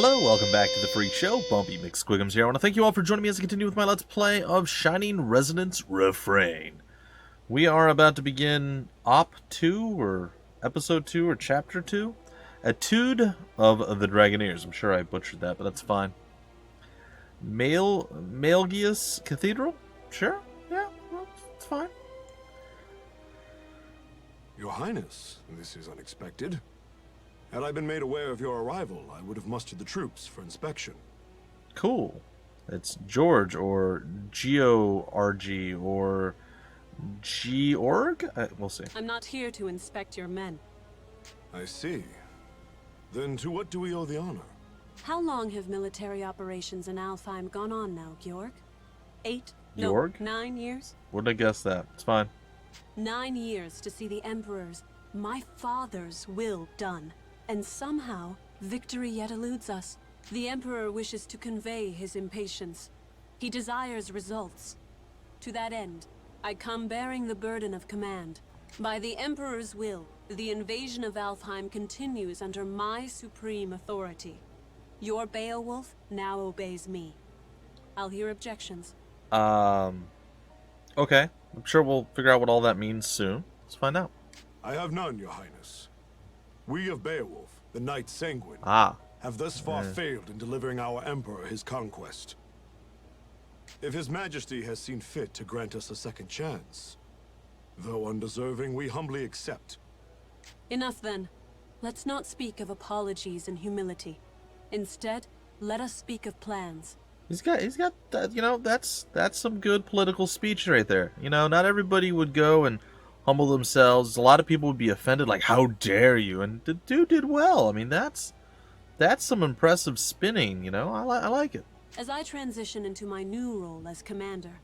Hello, welcome back to the Freak Show. Bumpy McSquigums here. I want to thank you all for joining me as I continue with my Let's Play of Shining Resonance Refrain. We are about to begin Op 2, or Episode 2, or Chapter 2. Etude of the Dragoneers. I'm sure I butchered that, but that's fine. Malgius Cathedral? Sure, yeah, well, it's fine. Your Highness, this is unexpected. Had I been made aware of your arrival, I would have mustered the troops for inspection. Cool. It's George, or Geo-RG, or G-Org? We'll see. I'm not here to inspect your men. I see. Then to what do we owe the honor? How long have military operations in Alfheim gone on now, Georg? 8? Georg? No, 9 years? Wouldn't have guessed that. It's fine. 9 years to see the Emperor's, my father's, will done. And somehow, victory yet eludes us. The Emperor wishes to convey his impatience. He desires results. To that end, I come bearing the burden of command. By the Emperor's will, the invasion of Alfheim continues under my supreme authority. Your Beowulf now obeys me. I'll hear objections. Okay. I'm sure we'll figure out what all that means soon. Let's find out. I have none, Your Highness. We of Beowulf, the Knight Sanguine, have thus far failed in delivering our Emperor his conquest. If His Majesty has seen fit to grant us a second chance, though undeserving, we humbly accept. Enough then. Let's not speak of apologies and humility. Instead, let us speak of plans. He's got that, you know, that's some good political speech right there. You know, not everybody would go and humble themselves. A lot of people would be offended, like, how dare you? And the dude did well. I mean, that's some impressive spinning, you know? I like it. As I transition into my new role as commander,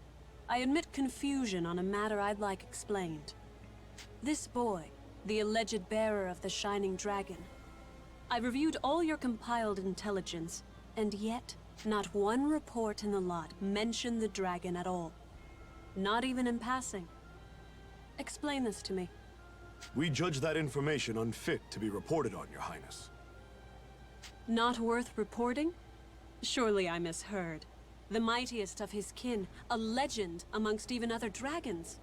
I admit confusion on a matter I'd like explained. This boy, the alleged bearer of the Shining Dragon. I reviewed all your compiled intelligence, and yet, not one report in the lot mentioned the dragon at all. Not even in passing. Explain this to me. We judge that information unfit to be reported on, Your Highness. Not worth reporting? Surely I misheard. The mightiest of his kin, a legend amongst even other dragons.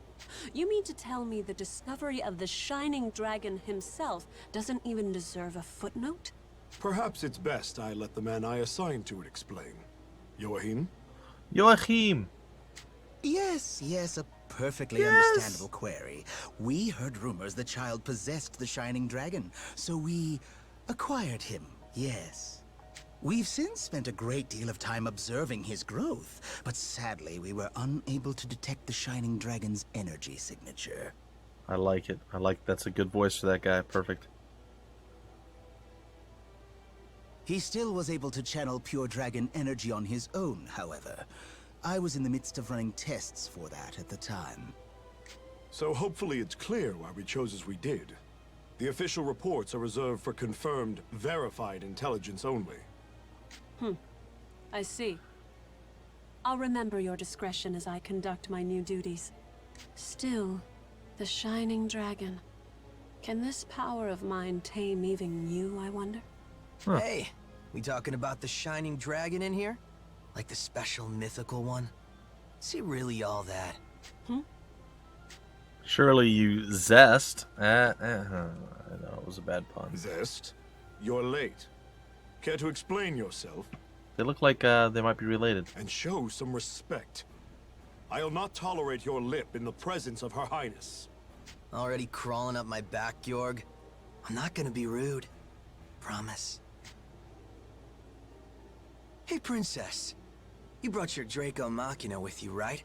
You mean to tell me the discovery of the Shining Dragon himself doesn't even deserve a footnote? Perhaps it's best I let the man I assigned to it explain. Joachim? Joachim! Yes, a perfectly understandable query. We heard rumors the child possessed the Shining Dragon, so we acquired him, yes. We've since spent a great deal of time observing his growth, but sadly we were unable to detect the Shining Dragon's energy signature. I like it. That's a good voice for that guy. Perfect. He still was able to channel pure dragon energy on his own, however. I was in the midst of running tests for that at the time. So hopefully it's clear why we chose as we did. The official reports are reserved for confirmed, verified intelligence only. I see. I'll remember your discretion as I conduct my new duties. Still, the Shining Dragon. Can this power of mine tame even you, I wonder? Huh. Hey, we talking about the Shining Dragon in here? Like the special mythical one? Is he really all that? Surely you Zest. I know it was a bad pun. Zest, you're late. Care to explain yourself? They look like they might be related. And show some respect. I'll not tolerate your lip in the presence of Her Highness. Already crawling up my back, Georg? I'm not gonna be rude. Promise. Hey, Princess. You brought your Draco Machina with you, right?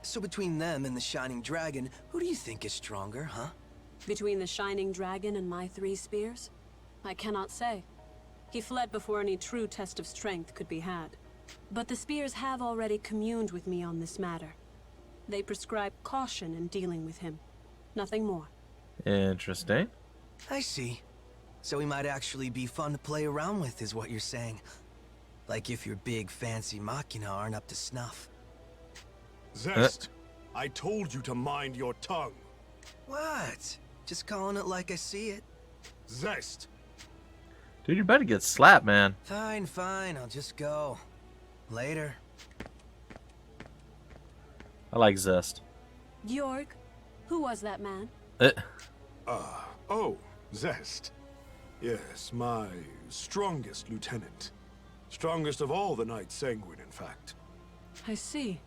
So between them and the Shining Dragon, who do you think is stronger, huh? Between the Shining Dragon and my 3 spears? I cannot say. He fled before any true test of strength could be had. But the spears have already communed with me on this matter. They prescribe caution in dealing with him. Nothing more. Interesting. I see. So he might actually be fun to play around with, is what you're saying. Like if your big fancy Machina aren't up to snuff. Zest, I told you to mind your tongue. What? Just calling it like I see it? Zest, Dude, you better get slapped, man. Fine, fine. I'll just go. Later. I like Zest. Georg, who was that man? Oh, Zest. Yes, my strongest lieutenant. Strongest of all the Knights Sanguine, in fact. I see.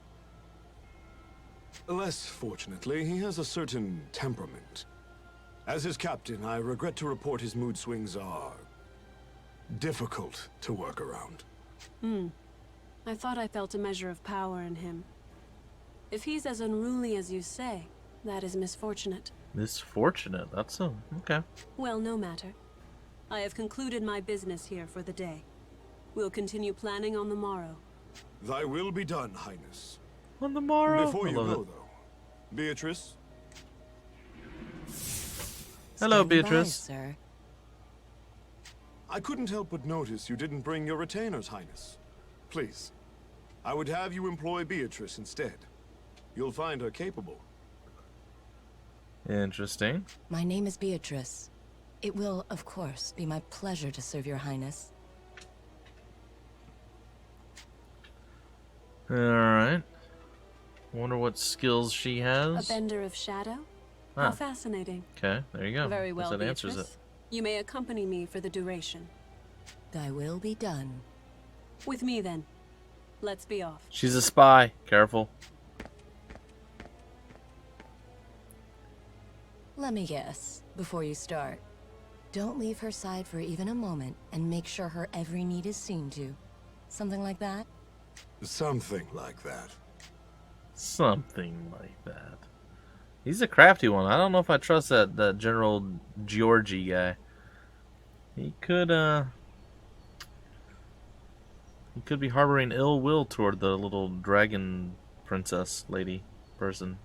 Less fortunately, he has a certain temperament. As his captain, I regret to report his mood swings are difficult to work around. I thought I felt a measure of power in him. If he's as unruly as you say, that is misfortunate. Misfortunate? That's a... okay. Well, no matter. I have concluded my business here for the day. We'll continue planning on the morrow. Thy will be done, Highness. On the morrow? Before you go, though, Beatrice? Hello, Standing Beatrice. by, sir. I couldn't help but notice you didn't bring your retainers, Highness. Please, I would have you employ Beatrice instead. You'll find her capable. Interesting. My name is Beatrice. It will, of course, be my pleasure to serve your highness. Alright. Wonder what skills she A has. bender of shadow? Ah. How fascinating. Okay, there you go. Very well, That answers Beatrice. it. You may accompany me for the duration. Thy will be done. With me, then. Let's be off. She's a spy. Careful. Let me guess, before you start. Don't leave her side for even a moment, and make sure her every need is seen to. Something like that? Something like that. Something like that. He's a crafty one. I don't know if I trust that General Georgie guy. He could be harboring ill will toward the little dragon princess lady person.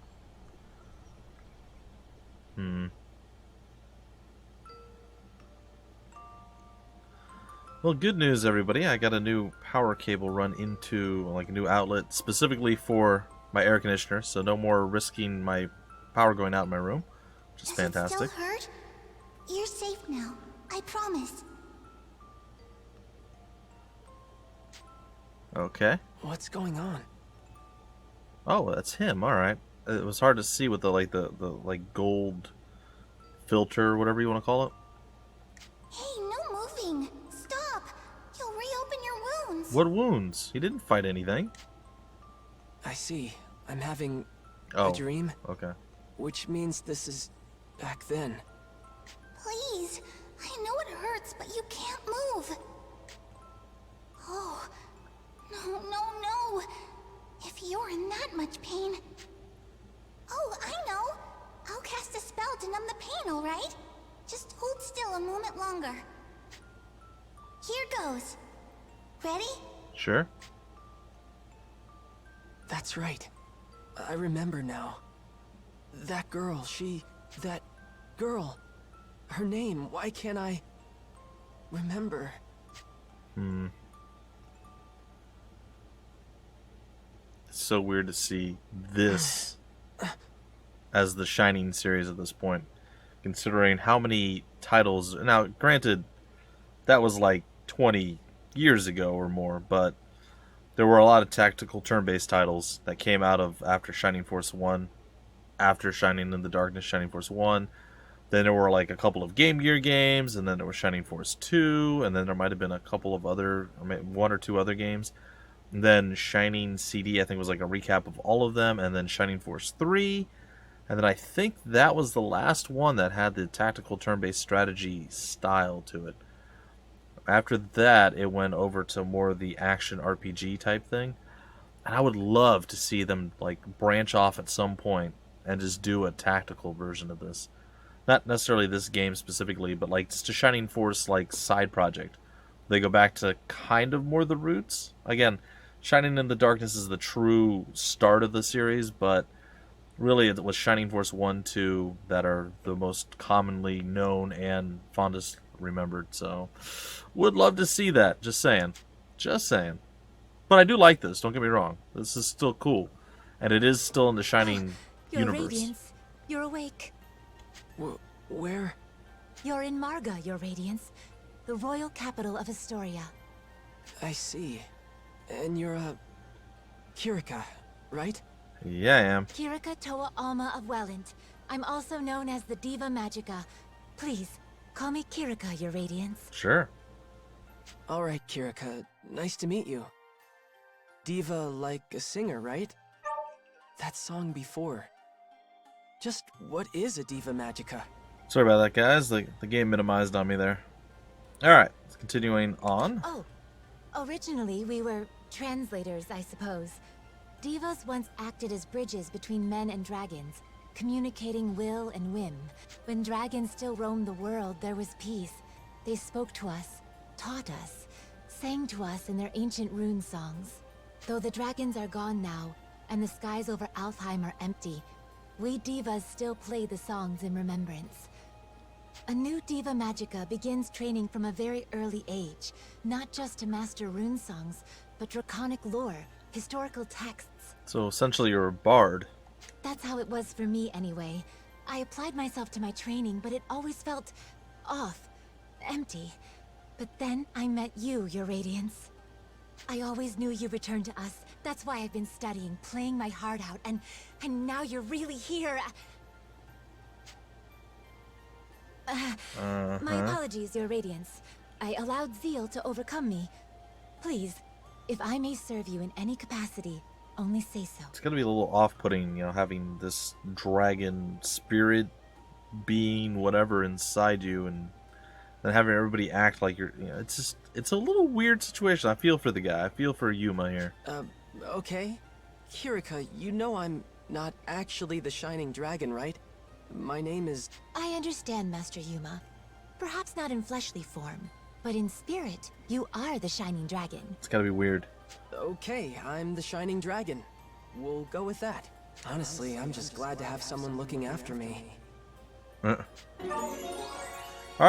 Well, good news, everybody. I got a new power cable run into, like, a new outlet specifically for my air conditioner, so no more risking my power going out in my room, which is fantastic. Does it still hurt? You're safe now. I promise. Okay. What's going on? Oh, that's him. All right. It was hard to see with the like gold filter or whatever you want to call it. Hey, no moving. Stop. You'll reopen your wounds. What wounds? He didn't fight anything. I see. I'm having Oh. a dream, Okay. which means this is back then. Please. I know it hurts, but you can't move. Oh. No, no, no. If you're in that much pain... Oh, I know. I'll cast a spell to numb the pain, all right? Just hold still a moment longer. Here goes. Ready? Sure. That's right. I remember now. That girl, that girl. Her name, why can't I remember? It's so weird to see this as the Shining series at this point, considering how many titles. Now, granted, that was like 20 years ago or more, but there were a lot of tactical turn-based titles that came out of after Shining Force 1, after Shining in the Darkness, Shining Force 1. Then there were like a couple of Game Gear games, and then there was Shining Force 2, and then there might have been a couple of other, one or two other games. And then Shining CD, I think, was like a recap of all of them, and then Shining Force 3. And then I think that was the last one that had the tactical turn-based strategy style to it. After that, it went over to more of the action RPG type thing. And I would love to see them like branch off at some point and just do a tactical version of this. Not necessarily this game specifically, but like just a Shining Force like side project. They go back to kind of more the roots. Again, Shining in the Darkness is the true start of the series, but really it was Shining Force 1, 2 that are the most commonly known and fondest remembered. So, would love to see that. Just saying. Just saying. But I do like this, don't get me wrong. This is still cool. And it is still in the Shining Your universe. Radiance, you're awake. Where? You're in Marga, Your Radiance. the royal capital of Astoria. I see. And you're Kirika, right? Yeah, I am. Kirika Toa Alma of Welland. I'm also known as the Diva Magica. Please, call me Kirika, Your Radiance. Sure. Alright, Kirika. Nice to meet you. Diva like a singer, right? That song before. Just what is a Diva Magica? Sorry about that, guys. The game minimized on me there. Alright, continuing on. Oh, originally we were translators, I suppose. Divas once acted as bridges between men and dragons, communicating will and whim. When dragons still roamed the world, there was peace. They spoke to us, taught us, sang to us in their ancient rune songs. Though the dragons are gone now, and the skies over Alfheim are empty, we divas still play the songs in remembrance. A new Diva Magica begins training from a very early age, not just to master rune songs, but draconic lore, historical texts. So essentially you're a bard. That's how it was for me anyway. I applied myself to my training, but it always felt off, empty. But then I met you, Your Radiance. I always knew you returned to us. That's why I've been studying, playing my heart out, and now you're really here. My apologies, Your Radiance. I allowed zeal to overcome me. Please, if I may serve you in any capacity, only say so. It's gonna be a little off-putting, you know, having this dragon spirit being whatever inside you, and then having everybody act like you're. You know, it's a little weird situation. I feel for the guy. I feel for Yuma here. Okay. Kirika, you know I'm not actually the Shining Dragon, right? My name is... I understand, Master Yuma. Perhaps not in fleshly form, but in spirit, you are the Shining Dragon. It's gotta be weird. Okay, I'm the Shining Dragon. We'll go with that. Honestly, I'm just glad to have someone looking after me. Alright,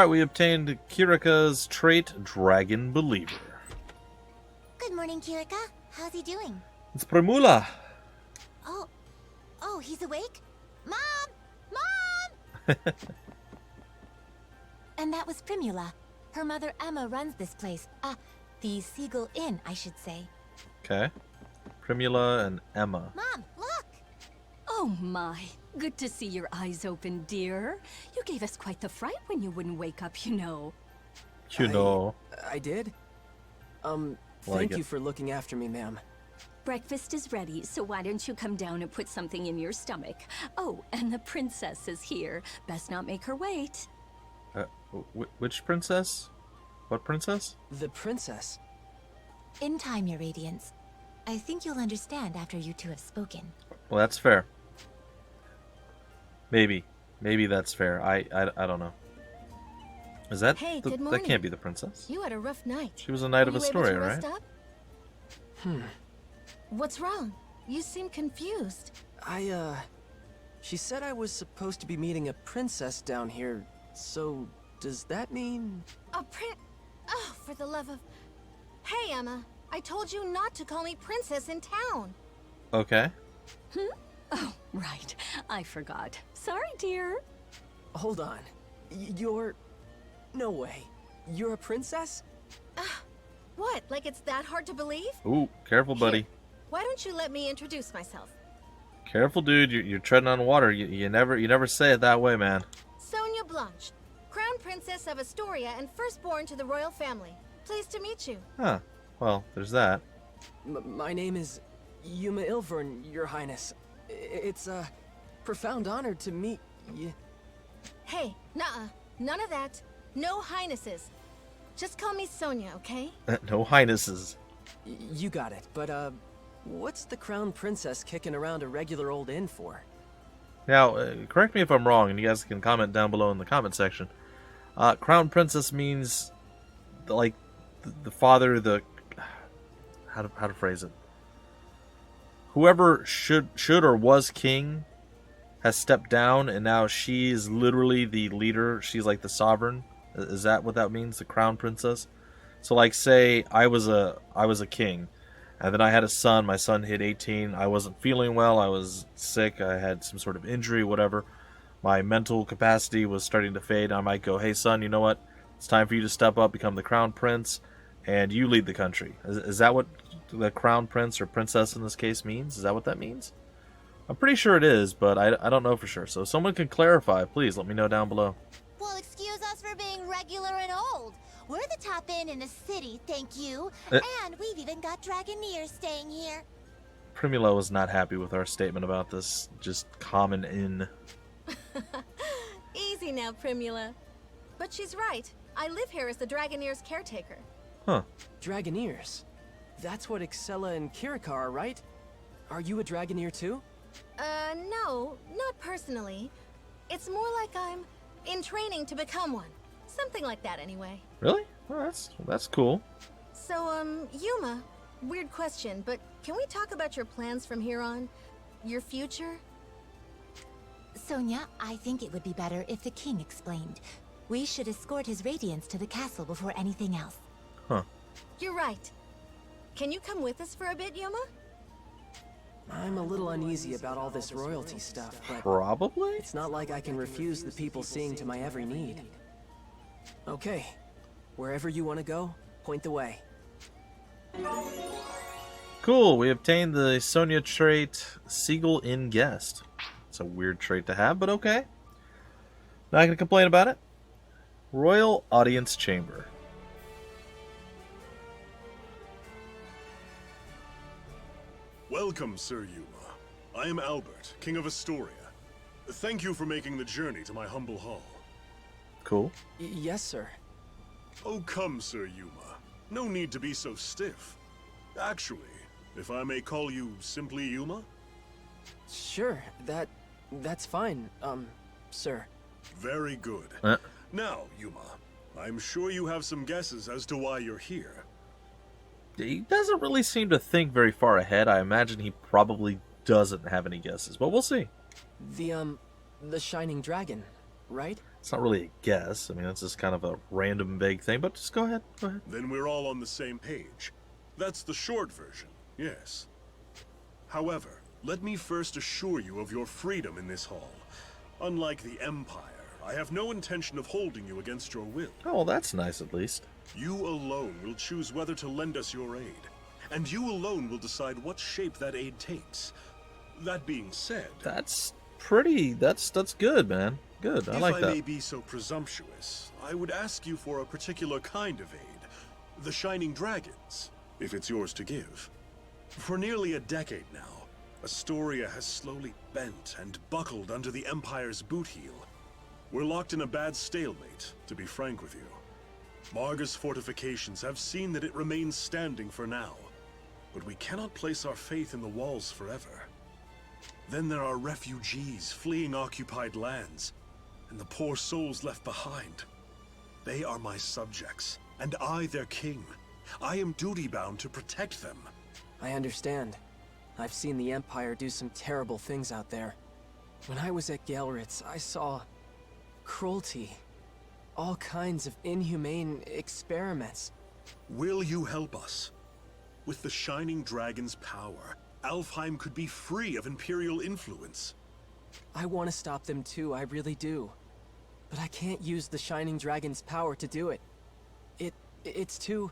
we obtained Kirika's trait, Dragon Believer. Good morning, Kirika. How's he doing? It's Primula. Oh, he's awake? Mom! Mom! And that was Primula. Her mother Emma runs this place. The Seagull Inn, I should say. Okay. Primula and Emma. Mom, look! Oh my, good to see your eyes open, dear. You gave us quite the fright when you wouldn't wake up, you know. You know. I did? Thank you for looking after me, ma'am. Breakfast is ready, so why don't you come down and put something in your stomach? Oh, and the princess is here. Best not make her wait. Which princess? What princess? The princess. In time, Your Radiance. I think you'll understand after you two have spoken. Well, that's fair. Maybe that's fair. I don't know. Is that Hey, good morning. That can't be the princess. You had a rough night. She was a Knight of Were you able Astoria, to rest right? up? What's wrong? You seem confused. She said I was supposed to be meeting a princess down here, so does that mean... Oh, for the love of... Hey, Emma. I told you not to call me princess in town. Okay. Oh, right. I forgot. Sorry, dear. Hold on. You're... No way. You're a princess? What? Like it's that hard to believe? Ooh, careful, buddy. Here, why don't you let me introduce myself? Careful, dude. You're treading on water. You never say it that way, man. Sonia Blanche, Crown Princess of Astoria and firstborn to the royal family. Pleased to meet you. Huh. Well, there's that. My name is Yuma Ilvern, Your Highness. It's a profound honor to meet you. Hey, nuh-uh. None of that. No highnesses. Just call me Sonia, okay? No highnesses. You got it, but what's the Crown Princess kicking around a regular old inn for? Now, correct me if I'm wrong, and you guys can comment down below in the comment section. Crown Princess means, like, the father, how to phrase it? Whoever should or was king has stepped down, and now she's literally the leader. She's like the sovereign. Is that what that means? The Crown Princess? So, like, say I was a king, and then I had a son. My son hit 18. I wasn't feeling well. I was sick. I had some sort of injury, whatever. My mental capacity was starting to fade. I might go, hey, son, you know what? It's time for you to step up, become the crown prince, and you lead the country. Is that what the crown prince or princess in this case means? Is that what that means? I'm pretty sure it is, but I don't know for sure. So if someone can clarify, please let me know down below. Well, excuse us for being regular and old. We're the top inn in the city, thank you. And we've even got Dragoneers staying here. Primula was not happy with our statement about this just common inn. Easy now, Primula. But she's right. I live here as the Dragoneer's caretaker. Huh. Dragoneers? That's what Excella and Kirika are, right? Are you a Dragoneer too? No, not personally. It's more like I'm in training to become one. Something like that, anyway. Really? Well, that's cool. So, Yuma, weird question, but can we talk about your plans from here on? Your future? Sonia, I think it would be better if the king explained. We should escort his radiance to the castle before anything else. Huh. You're right. Can you come with us for a bit, Yuma? I'm a little uneasy about all this royalty stuff, but probably? It's not like I can refuse the people seeing to my every need. Okay, wherever you want to go, point the way. Cool, we obtained the Sonia trait, Seagull in Guest. It's a weird trait to have, but okay. Not gonna complain about it. Royal Audience Chamber. Welcome, Sir Yuma. I am Albert, King of Astoria. Thank you for making the journey to my humble hall. Cool. Yes, sir. Oh, come, Sir Yuma. No need to be so stiff. Actually, if I may call you simply Yuma? Sure, that's fine, sir. Very good. Now, Yuma, I'm sure you have some guesses as to why you're here. He doesn't really seem to think very far ahead. I imagine he probably doesn't have any guesses, but we'll see. The Shining Dragon, right? It's not really a guess. I mean, that's just kind of a random vague thing, but just go ahead. Go ahead. Then we're all on the same page. That's the short version, yes. However, let me first assure you of your freedom in this hall. Unlike the Empire, I have no intention of holding you against your will. Oh, well, that's nice at least. You alone will choose whether to lend us your aid, and you alone will decide what shape that aid takes. That being said... That's good, man. Good, I like that. If I may be so presumptuous, I would ask you for a particular kind of aid. The Shining Dragons, if it's yours to give. For nearly a decade now, Astoria has slowly bent and buckled under the Empire's boot heel. We're locked in a bad stalemate, to be frank with you. Marga's fortifications have seen that it remains standing for now, but we cannot place our faith in the walls forever. Then there are refugees fleeing occupied lands, and the poor souls left behind. They are my subjects, and I their king. I am duty-bound to protect them. I understand. I've seen the Empire do some terrible things out there. When I was at Gelritz, I saw cruelty. All kinds of inhumane experiments. Will you help us? With the Shining Dragon's power, Alfheim could be free of Imperial influence. I want to stop them too, I really do. But I can't use the Shining Dragon's power to do it. It's too...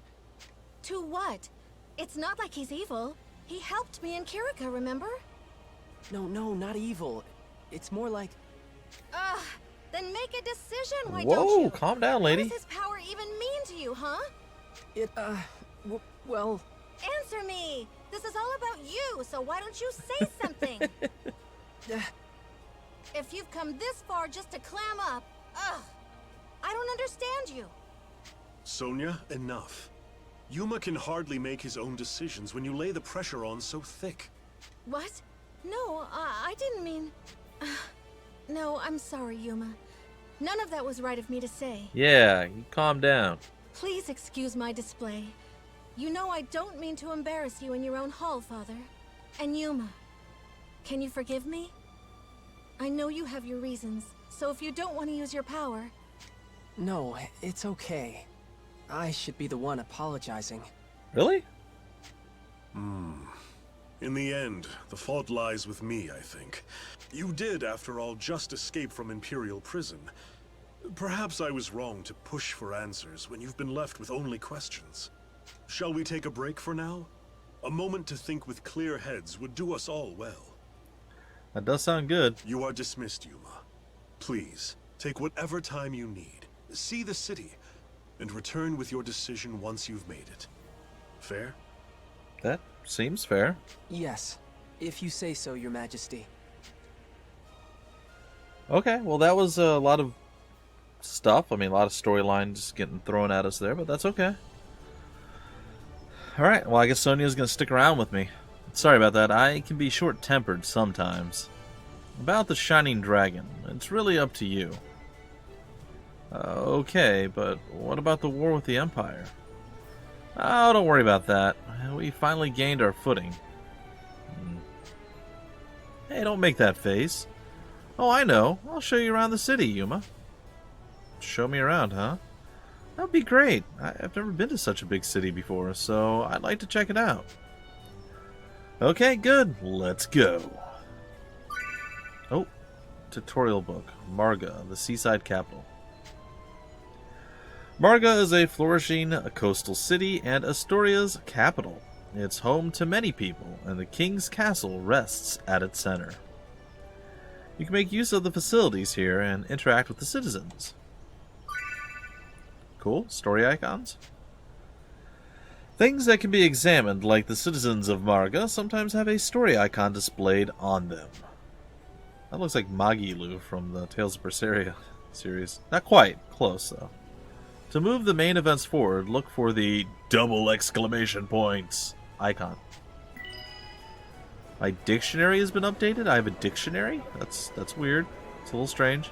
To what? It's not like he's evil. He helped me and Kirika, remember? No, not evil. It's more like... Then make a decision, why Whoa, don't you? Calm down, lady. What does his power even mean to you, huh? Well... Answer me! This is all about you, so why don't you say something? If you've come this far just to clam up, I don't understand you. Sonia, enough. Yuma can hardly make his own decisions when you lay the pressure on so thick. What? No, I didn't mean... No, I'm sorry, Yuma. None of that was right of me to say. Yeah, you calm down. Please excuse my display. You know I don't mean to embarrass you in your own hall, Father. And Yuma, can you forgive me? I know you have your reasons, so if you don't want to use your power... No, it's okay. I should be the one apologizing. Really? In the end, the fault lies with me, I think. You did, after all, just escape from Imperial prison. Perhaps I was wrong to push for answers when you've been left with only questions. Shall we take a break for now? A moment to think with clear heads would do us all well. That does sound good. You are dismissed, Yuma. Please, take whatever time you need. See the city, and return with your decision once you've made it. Fair? That seems fair. Yes, if you say so, Your Majesty. Okay, well that was a lot of stuff. I mean, a lot of storyline just getting thrown at us there, but that's okay. Alright, well I guess Sonia's going to stick around with me. Sorry about that, I can be short-tempered sometimes. About the Shining Dragon, it's really up to you. Okay, but what about the war with the Empire? Oh, don't worry about that. We finally gained our footing. Hey, don't make that face. Oh, I know. I'll show you around the city, Yuma. Show me around, huh? That'd be great. I've never been to such a big city before, so I'd like to check it out. Okay, good. Let's go. Oh, tutorial book. Marga, the seaside capital. Marga is a flourishing coastal city and Astoria's capital. It's home to many people, and the king's castle rests at its center. You can make use of the facilities here and interact with the citizens. Cool. Story icons. Things that can be examined, like the citizens of Marga, sometimes have a story icon displayed on them. That looks like Magilu from the Tales of Berseria series. Not quite. Close, though. To move the main events forward, look for the double exclamation points icon. My dictionary has been updated. I have a dictionary? That's weird. It's a little strange.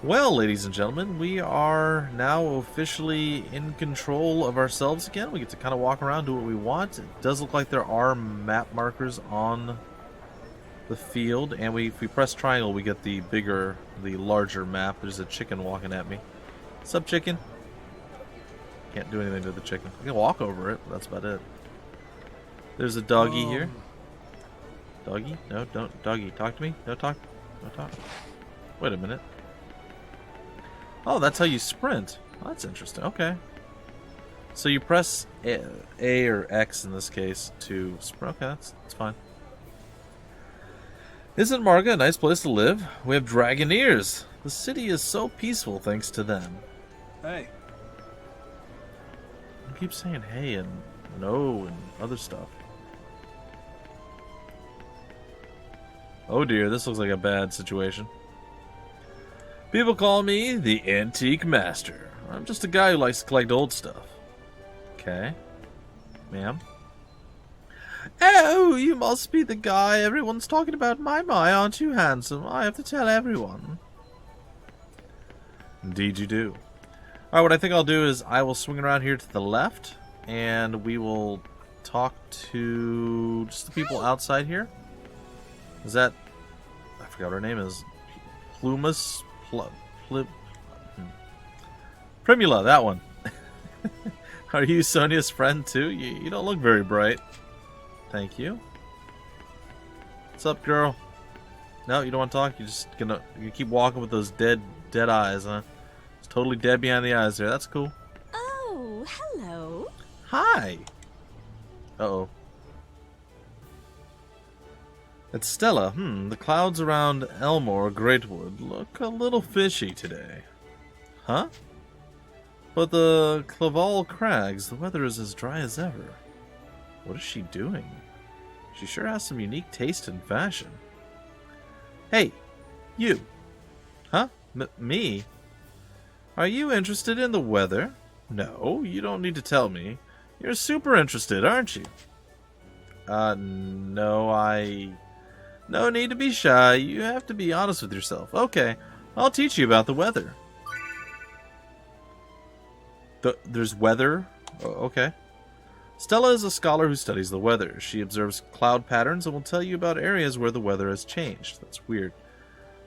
Well, ladies and gentlemen, we are now officially in control of ourselves again. We get to kind of walk around, do what we want. It does look like there are map markers on the field, and if we press triangle, we get the larger map. There's a chicken walking at me. What's up, chicken? Can't do anything to the chicken. I can walk over it, but that's about it. There's a doggy here. Doggy? No, don't. Doggy, talk to me. No talk. No talk. Wait a minute. Oh, that's how you sprint. Oh, that's interesting. Okay. So you press A or X in this case to sprint. Okay, that's fine. Isn't Marga a nice place to live? We have dragoneers. The city is so peaceful thanks to them. Hey. I keep saying hey and no and other stuff. Oh dear, this looks like a bad situation. People call me the Antique Master. I'm just a guy who likes to collect old stuff. Okay. Ma'am? Oh, you must be the guy everyone's talking about. My, aren't you handsome? I have to tell everyone. Indeed you do. Alright, what I think I'll do is I will swing around here to the left, and we will talk to just the people outside here. Is that... I forgot what her name is. Plumus? Primula, that one. Are you Sonia's friend too? You don't look very bright. Thank you. What's up, girl? No, you don't want to talk? You're just gonna keep walking with those dead eyes, huh? It's totally dead behind the eyes there. That's cool. Oh, hello. Hi. Uh-oh. It's Stella. The clouds around Elmore Greatwood look a little fishy today. Huh? But the Claval Crags, the weather is as dry as ever. What is she doing? She sure has some unique taste in fashion. Hey, you. Huh? Me? Are you interested in the weather? No, you don't need to tell me. You're super interested, aren't you? No, No need to be shy. You have to be honest with yourself. Okay, I'll teach you about the weather. There's weather? Oh, okay. Stella is a scholar who studies the weather. She observes cloud patterns and will tell you about areas where the weather has changed. That's weird.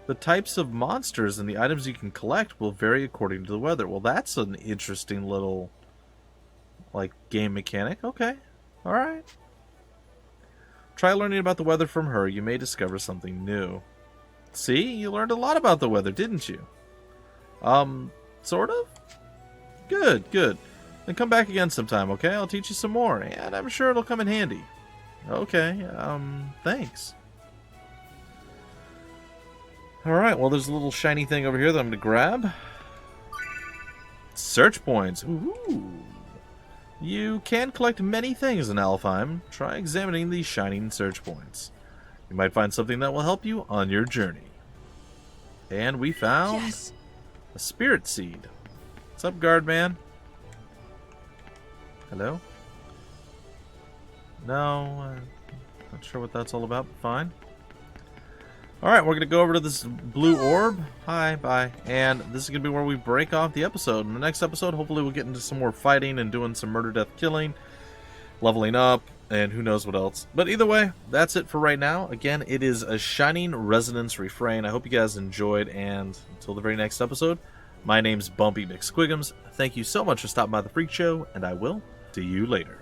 The types of monsters and the items you can collect will vary according to the weather. Well, that's an interesting little, game mechanic. Okay. Alright. Try learning about the weather from her. You may discover something new. See? You learned a lot about the weather, didn't you? Sort of? Good, good. Then come back again sometime, okay? I'll teach you some more, and I'm sure it'll come in handy. Okay, thanks. Alright, well, there's a little shiny thing over here that I'm going to grab. Search points. Ooh. You can collect many things in Alfheim. Try examining these shining search points. You might find something that will help you on your journey. And we found a spirit seed. What's up, guard man? Hello? No, not sure what that's all about, but fine. Alright, we're going to go over to this blue orb. Hi, bye. And this is going to be where we break off the episode. In the next episode, hopefully we'll get into some more fighting and doing some murder, death, killing, leveling up, and who knows what else. But either way, that's it for right now. Again, it is a Shining Resonance Refrain. I hope you guys enjoyed, and until the very next episode, my name's Bumpy McSquigums. Thank you so much for stopping by the Freak Show, and I will see you later.